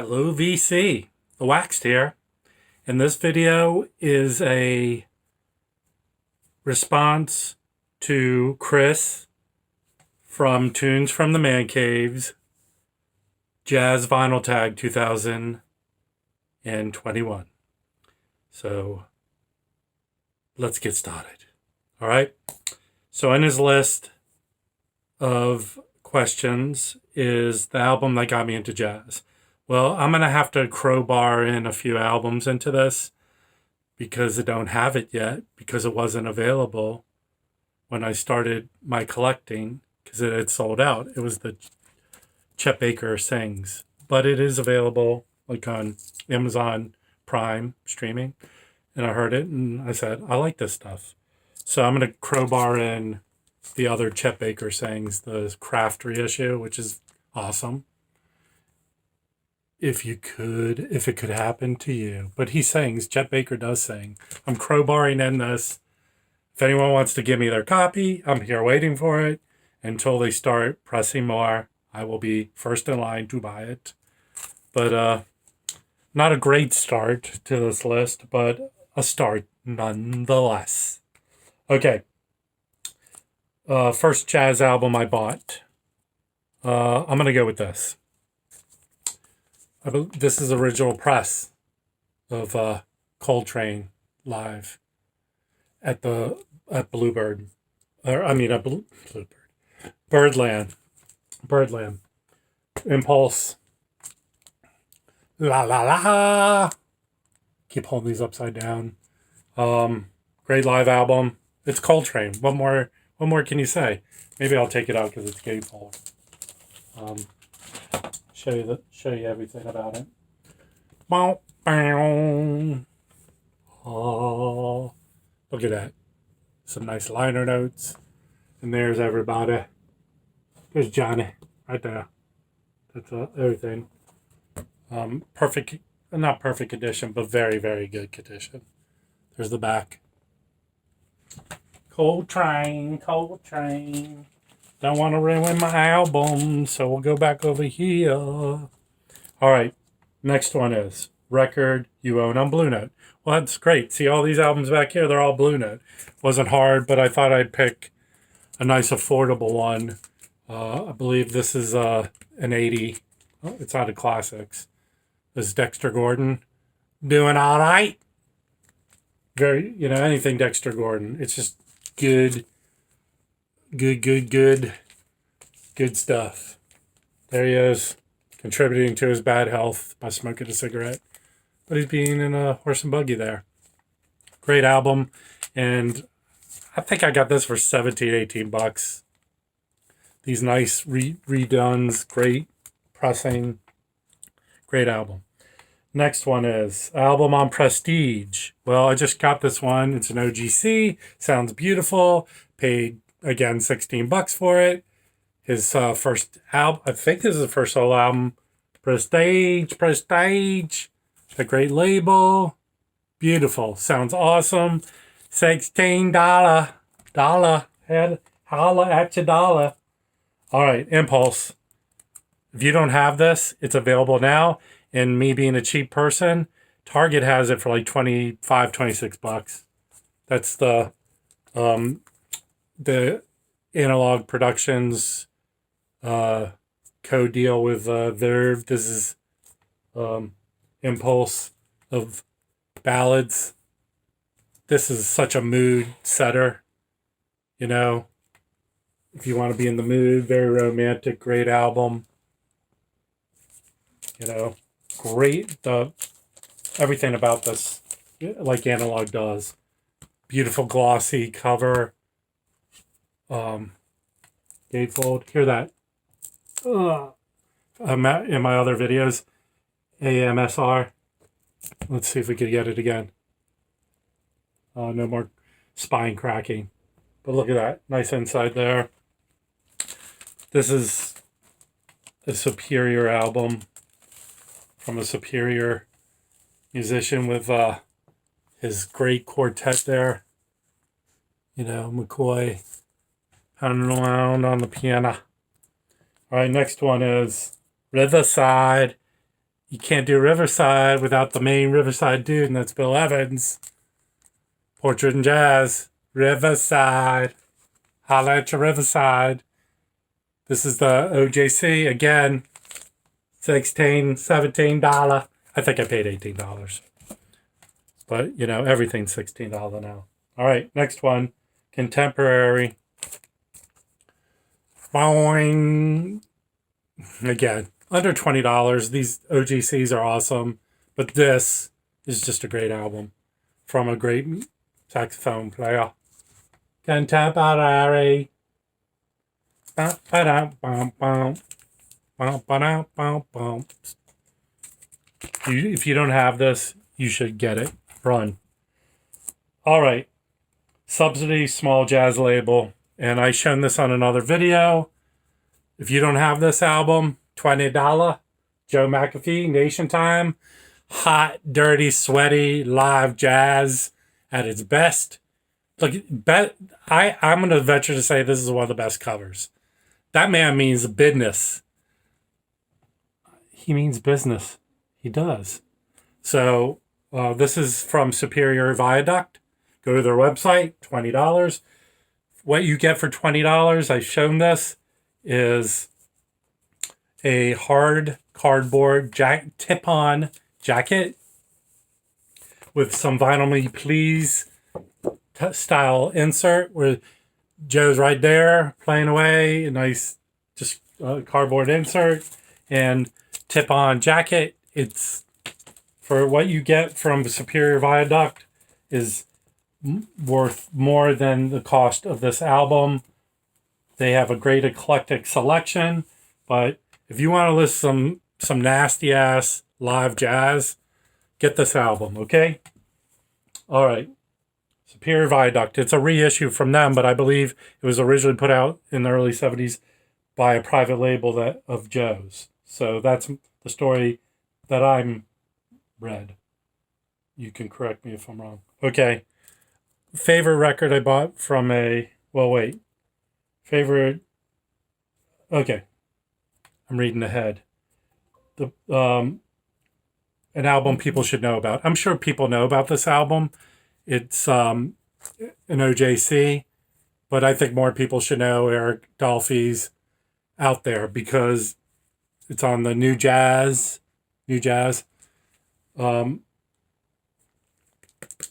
Hello VC, the Waxed here, and this video is a response to Chris from Tunes from the Man Caves, Jazz Vinyl Tag 2021. So let's get started. All right. So in his list of questions is the album that got me into jazz. Well, I'm going to have to crowbar in a few albums into this because I don't have it yet, because it wasn't available when I started my collecting, because it had sold out. It was the Chet Baker Sings, but it is available like on Amazon Prime streaming. And I heard it and I said, I like this stuff. So I'm going to crowbar in the other Chet Baker Sings, the Craft reissue, which is awesome. If it could happen to you. But he sings. Chet Baker does sing. I'm crowbarring in this. If anyone wants to give me their copy, I'm here waiting for it. Until they start pressing more, I will be first in line to buy it. But not a great start to this list, but a start nonetheless. Okay. First jazz album I bought. I'm going to go with this. This is original press of Coltrane live at Bluebird, Birdland, Impulse. La la la. Keep holding these upside down. Great live album. It's Coltrane. What more can you say? Maybe I'll take it out because it's gatefold. Show you everything about it. Oh, look at that. Some nice liner notes. And there's everybody. There's Johnny right there. That's everything. Not perfect condition, but very, very good condition. There's the back. Coltrane. Don't want to ruin my album, so we'll go back over here. All right, next one is Record You Own on Blue Note. Well, that's great. See all these albums back here? They're all Blue Note. Wasn't hard, but I thought I'd pick a nice affordable one. I believe this is an 80. Oh, it's out of classics. This is Dexter Gordon. Doing all right. Very, anything Dexter Gordon. It's just good stuff. There he is, contributing to his bad health by smoking a cigarette. But he's being in a horse and buggy there. Great album. And I think I got this for 17, 18 bucks. These nice redones, great pressing. Great album. Next one is album on Prestige. Well, I just got this one. It's an OGC. Sounds beautiful. Paid, again, 16 bucks for it. His first album, I think this is his first solo album. Prestige. A great label. Beautiful. Sounds awesome. $16. Holla at your dollar. All right, Impulse. If you don't have this, it's available now. And me being a cheap person, Target has it for like 25, 26 bucks. That's the Analog Productions co-deal with Verve. This is Impulse of ballads. This is such a mood setter. If you want to be in the mood, very romantic, great album. Great. Everything about this, like Analog does. Beautiful glossy cover. Gatefold. Hear that? In my other videos, AMSR. Let's see if we could get it again. No more spine cracking. But look at that. Nice inside there. This is a Superior album from a Superior musician with his great quartet there. McCoy pounding around on the piano. All right, next one is Riverside you can't do Riverside without the main Riverside dude, and that's Bill Evans. Portrait and Jazz. Riverside. Holla at your Riverside. This is the OJC. Again, $16, $17. I think I paid $18. But, you know, everything's $16 now. All right, next one. Contemporary. Boing. Again, under $20. These OGCs are awesome. But this is just a great album from a great saxophone player. Contemporary. If you don't have this, you should get it. Run. All right. Subsidy small jazz label. And I shown this on another video. If you don't have this album, $20. Joe McAfee, Nation Time. Hot, dirty, sweaty, live jazz at its best. Look, I'm going to venture to say this is one of the best covers. That man means business. He means business. He does. So this is from Superior Viaduct. Go to their website, $20. What you get for $20, I've shown this, is a hard cardboard tip-on jacket with some Vinyl Me Please style insert where Joe's right there playing away, a nice just cardboard insert and tip-on jacket. It's for what you get from Superior Viaduct is worth more than the cost of this album. They have a great eclectic selection, but if you want to listen to some nasty ass live jazz, get this album, okay? All right. Superior Viaduct. It's a reissue from them, but I believe it was originally put out in the early 70s by a private label of Joe's. So that's the story that I'm read. You can correct me if I'm wrong. Okay. Favorite record I bought from favorite. Okay. I'm reading ahead. An album people should know about. I'm sure people know about this album. It's an OJC, but I think more people should know Eric Dolphy's Out There because it's on the New Jazz. And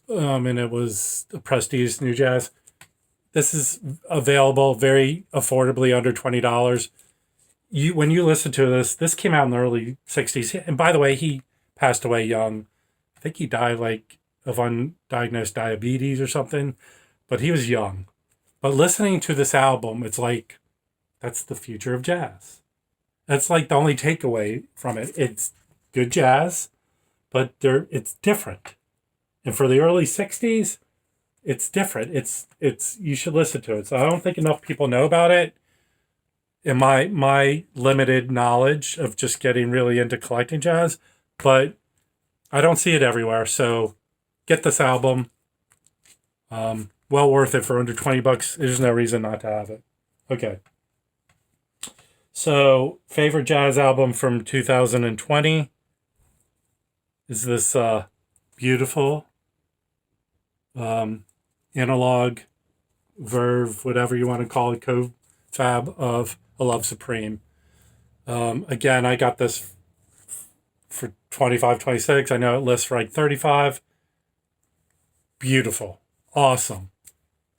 it was a Prestige New Jazz. This is available very affordably under $20. When you listen to this came out in the early 60s. And by the way, he passed away young. I think he died of undiagnosed diabetes or something, but he was young. But listening to this album, it's like, that's the future of jazz. That's like the only takeaway from it. It's good jazz, but it's different. And for the early 60s, it's different. It's you should listen to it. So I don't think enough people know about it. In my limited knowledge of just getting really into collecting jazz, but I don't see it everywhere. So get this album. Well worth it for under $20. There's no reason not to have it. Okay. So favorite jazz album from 2020 is this beautiful analog verve, whatever you want to call it, fab of A Love Supreme. Again, I got this for $25, $26. I know it lists for like $35. Beautiful. Awesome.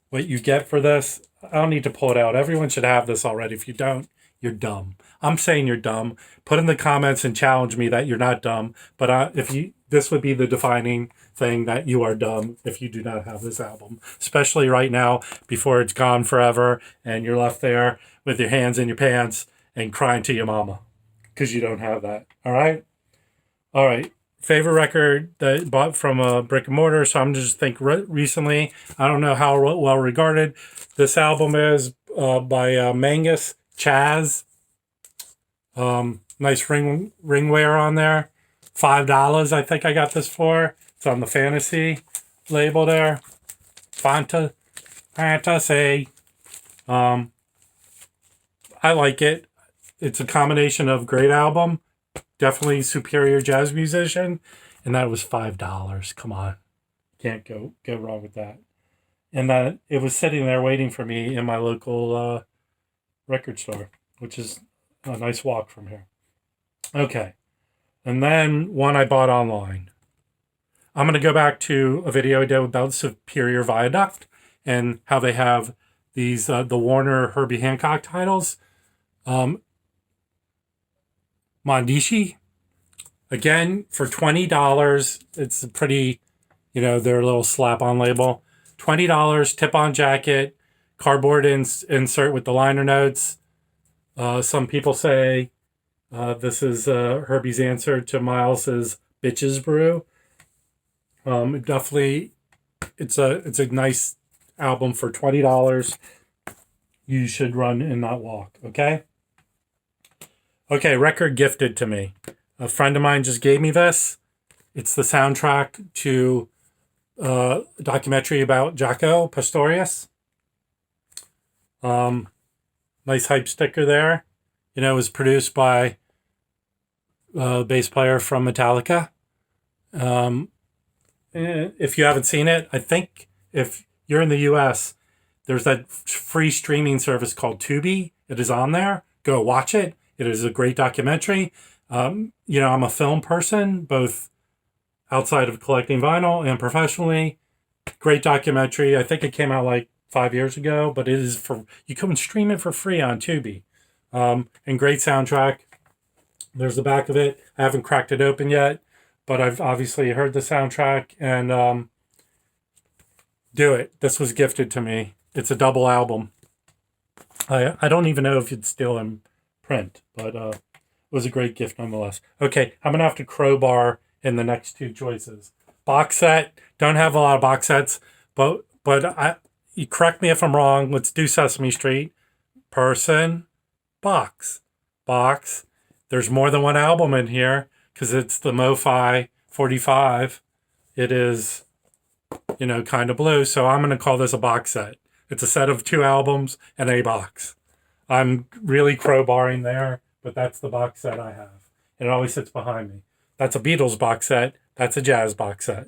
What you get for this, I don't need to pull it out. Everyone should have this already. If you don't, you're dumb. I'm saying you're dumb. Put in the comments and challenge me that you're not dumb. But this would be the defining thing that you are dumb if you do not have this album, especially right now before it's gone forever and you're left there with your hands in your pants and crying to your mama because you don't have that. All right. Favorite record that I bought from a brick and mortar. So I'm just think recently. I don't know how well regarded this album is by Mangus Chaz. Nice ringwear on there. $5 I think I got this for. It's on the Fantasy label there. Fantasy. I like it. It's a combination of great album, definitely superior jazz musician, and that was $5. Come on, can't go wrong with that. And that it was sitting there waiting for me in my local record store, which is a nice walk from here. Okay, and then one I bought online. I'm going to go back to a video I did about Superior Viaduct and how they have these the Warner Herbie Hancock titles. Mondishi, again, for $20. It's a pretty, their little slap-on label. $20, tip-on jacket, cardboard insert with the liner notes. Some people say this is Herbie's answer to Miles's Bitches Brew. Definitely, it's a nice album for $20. You should run and not walk, okay? Okay, record gifted to me. A friend of mine just gave me this. It's the soundtrack to a documentary about Jaco Pastorius. Nice hype sticker there. It was produced by a bass player from Metallica. If you haven't seen it, I think if you're in the US, there's that free streaming service called Tubi. It is on there. Go watch it. It is a great documentary. I'm a film person, both outside of collecting vinyl and professionally. Great documentary. I think it came out like 5 years ago, but it is you can stream it for free on Tubi. And great soundtrack. There's the back of it. I haven't cracked it open yet, but I've obviously heard the soundtrack and do it. This was gifted to me. It's a double album. I don't even know if it's still in print, but it was a great gift nonetheless. Okay, I'm gonna have to crowbar in the next two choices. Box set. Don't have a lot of box sets, but you correct me if I'm wrong. Let's do Sesame Street. Person, box. There's more than one album in here because it's the Mo-Fi 45. It is, kind of blue. So I'm going to call this a box set. It's a set of 2 albums and a box. I'm really crowbarring there, but that's the box set I have. And it always sits behind me. That's a Beatles box set. That's a jazz box set.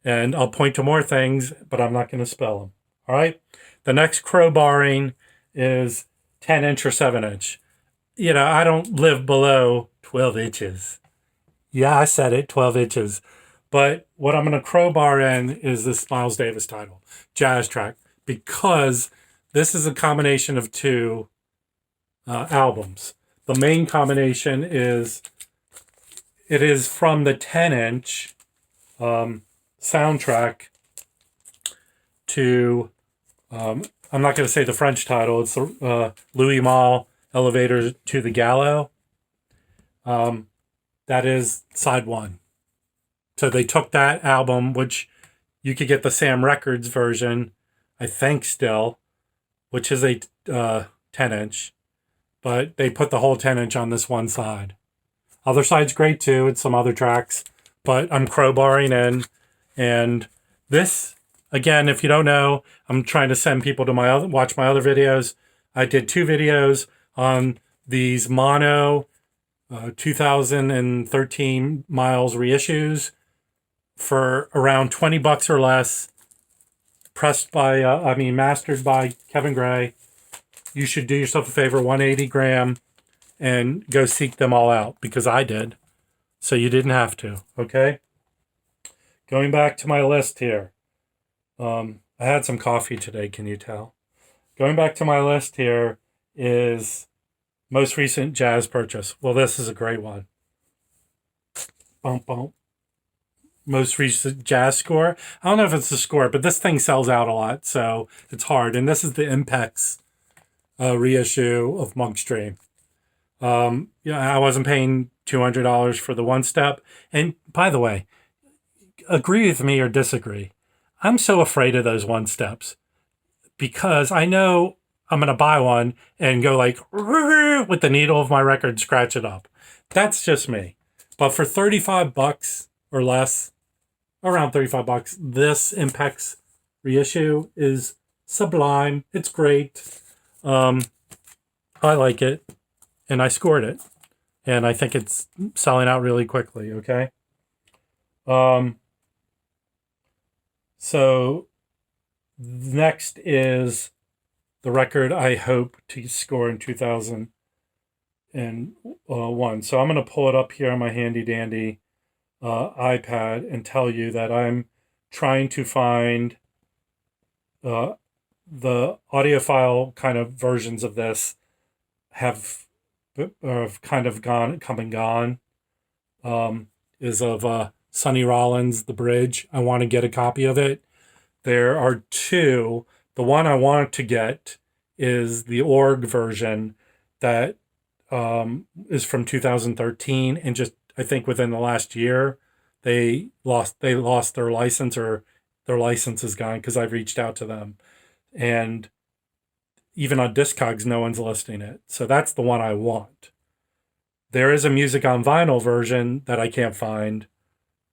And I'll point to more things, but I'm not going to spell them. All right? The next crowbarring is 10-inch or 7-inch. I don't live below 12 inches. Yeah, I said it, 12 inches. But what I'm going to crowbar in is this Miles Davis title, Jazz Track, because this is a combination of 2 albums. The main combination is from the 10-inch soundtrack to, I'm not going to say the French title, it's the Louis Malle Elevator to the Gallo. That is side 1. So they took that album, which you could get the Sam Records version, I think still, which is a 10-inch. But they put the whole 10-inch on this one side. Other side's great too. It's some other tracks. But I'm crowbarring in. And this, again, if you don't know, I'm trying to send people to watch my other videos. I did 2 videos on these mono 2013 Miles reissues for around $20 or less. Mastered by Kevin Gray. You should do yourself a favor, 180 gram, and go seek them all out because I did. So you didn't have to, okay? Going back to my list here. I had some coffee today, can you tell? Going back to my list here is most recent jazz purchase. Well, this is a great one. Bump, bump. Most recent jazz score. I don't know if it's the score, but this thing sells out a lot, so it's hard. And this is the Impex reissue of Monk's Dream. I wasn't paying $200 for the one step. And by the way, agree with me or disagree. I'm so afraid of those one steps because I know I'm going to buy one and go like with the needle of my record, scratch it up. That's just me. But for $35 or less, around $35, this Impex reissue is sublime. It's great. I like it, and I scored it. and I think it's selling out really quickly. Okay. Um, so next is the record I hope to score in 2001. So I'm going to pull it up here on my handy dandy iPad and tell you that I'm trying to find uh, the audiophile kind of versions of this have kind of come and gone. Is of Sonny Rollins, The Bridge. I want to get a copy of it. There are two. The one I want to get is the org version that is from 2013, and just I think within the last year they lost their license, or their license is gone, because I've reached out to them, and even on Discogs no one's listing it. So that's the one I want. There is a music on vinyl version that I can't find,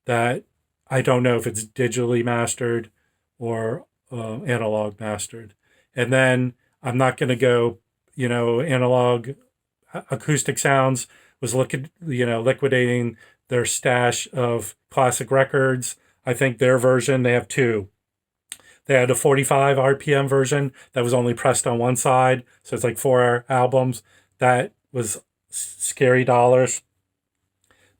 that I don't know if it's digitally mastered or analog mastered. And then I'm not going to go, analog acoustic sounds was liquidating their stash of classic records. I think their version, they have two. They had a 45 RPM version that was only pressed on one side. So it's like 4 albums. That was scary dollars.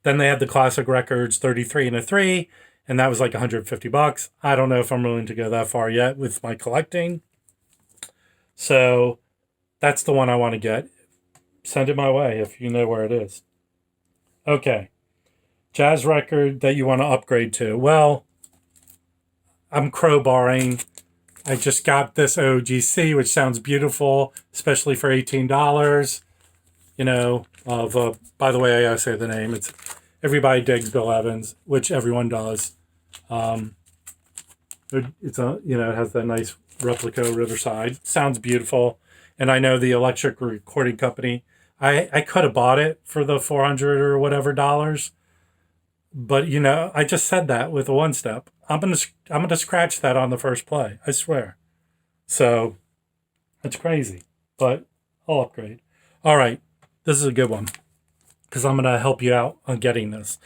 Then they had the classic records 33 and a 3, and that was like $150. I don't know if I'm willing to go that far yet with my collecting. So that's the one I want to get. Send it my way if you know where it is. Okay. Jazz record that you want to upgrade to. Well, I'm crowbarring. I just got this OGC, which sounds beautiful, especially for $18. By the way, I gotta say the name. It's Everybody Digs Bill Evans, which everyone does. It has that nice replica Riverside. Sounds beautiful. And I know the Electric Recording Company. I could have bought it for the $400 or whatever dollars, but I just said that with a one step. I'm gonna scratch that on the first play. I swear. So it's crazy, but I'll upgrade. All right, this is a good one, because I'm gonna help you out on getting this.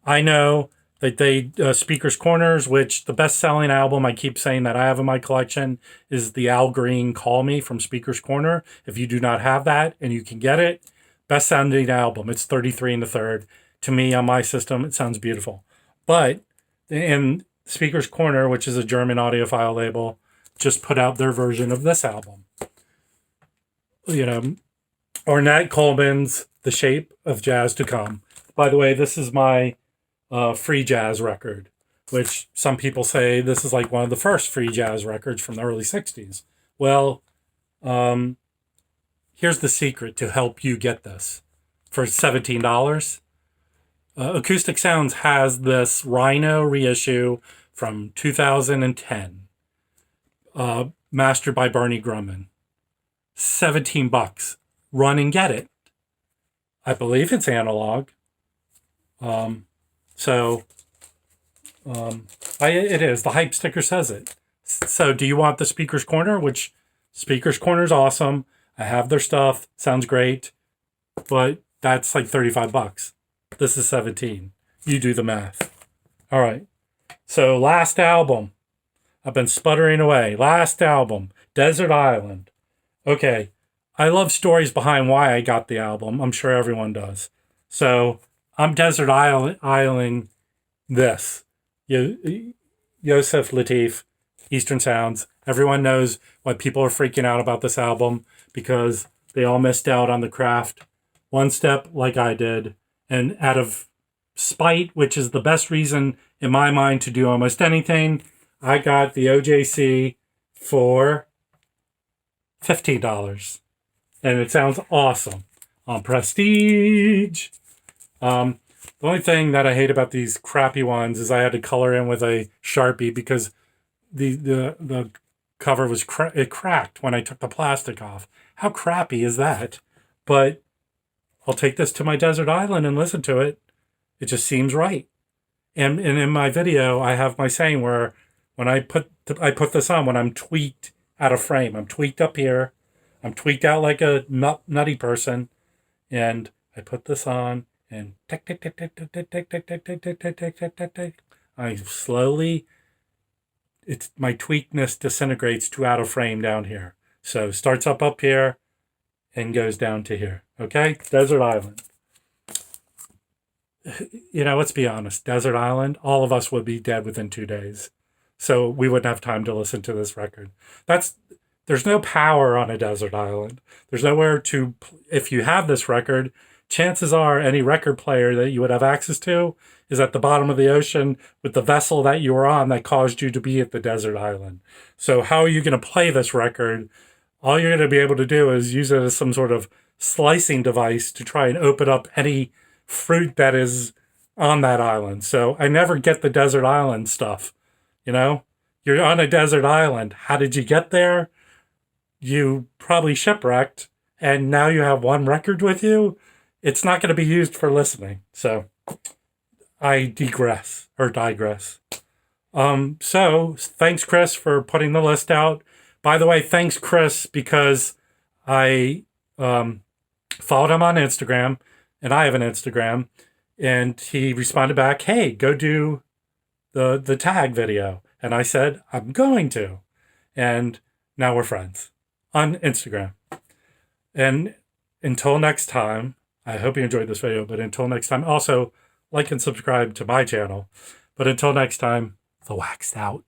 I know that they Speaker's Corners, which the best-selling album I keep saying that I have in my collection is the Al Green Call Me from Speaker's Corner. If you do not have that and you can get it, best-sounding album. It's 33 and a third. To me, on my system, it sounds beautiful. But in Speaker's Corner, which is a German audiophile label, just put out their version of this album. Ornette Coleman's The Shape of Jazz to Come. By the way, this is my free jazz record, which some people say this is like one of the first free jazz records from the early 60s. Well, here's the secret to help you get this. For $17, Acoustic Sounds has this Rhino reissue from 2010, mastered by Bernie Grumman. $17. Run and get it. I believe it's analog. It is. The hype sticker says it. So do you want the Speaker's Corner? Which Speaker's Corner is awesome. I have their stuff. Sounds great. But that's like $35. This is 17. You do the math. All right. So last album. I've been sputtering away. Last album. Desert Island. Okay. I love stories behind why I got the album. I'm sure everyone does. So I'm Desert Island this. Yosef Lateef, Eastern Sounds. Everyone knows why people are freaking out about this album, because they all missed out on the craft one step like I did. And out of spite, which is the best reason in my mind to do almost anything, I got the OJC for $15. And it sounds awesome on Prestige. The only thing that I hate about these crappy ones is I had to color in with a Sharpie, because the cover was it cracked when I took the plastic off. How crappy is that? But I'll take this to my desert island and listen to it. It just seems right. And in my video, I have my saying where when I put this on when I'm tweaked out of frame. I'm tweaked up here. I'm tweaked out like a nutty person. And I put this on and tick, tick, tick, tick, tick, tick, tick, tick, tick, tick, tick, tick, tick, tick, tick, tick. I slowly, my tweakness disintegrates to out of frame down here. So starts up here and goes down to here. Okay, Desert Island. Let's be honest. Desert Island, all of us would be dead within 2 days. So we wouldn't have time to listen to this record. There's no power on a desert island. There's nowhere to, if you have this record, chances are any record player that you would have access to is at the bottom of the ocean with the vessel that you were on that caused you to be at the desert island. So how are you going to play this record? All you're going to be able to do is use it as some sort of slicing device to try and open up any fruit that is on that island. So I never get the desert island stuff. You're on a desert island. How did you get there? You probably shipwrecked, and now you have one record with you. It's not going to be used for listening. So I digress. So thanks, Chris, for putting the list out. By the way, thanks, Chris, because I followed him on Instagram, and I have an Instagram, and he responded back, hey, go do the tag video. And I said, I'm going to. And now we're friends on Instagram. And until next time, I hope you enjoyed this video, but until next time, also like and subscribe to my channel. But until next time, the waxed out.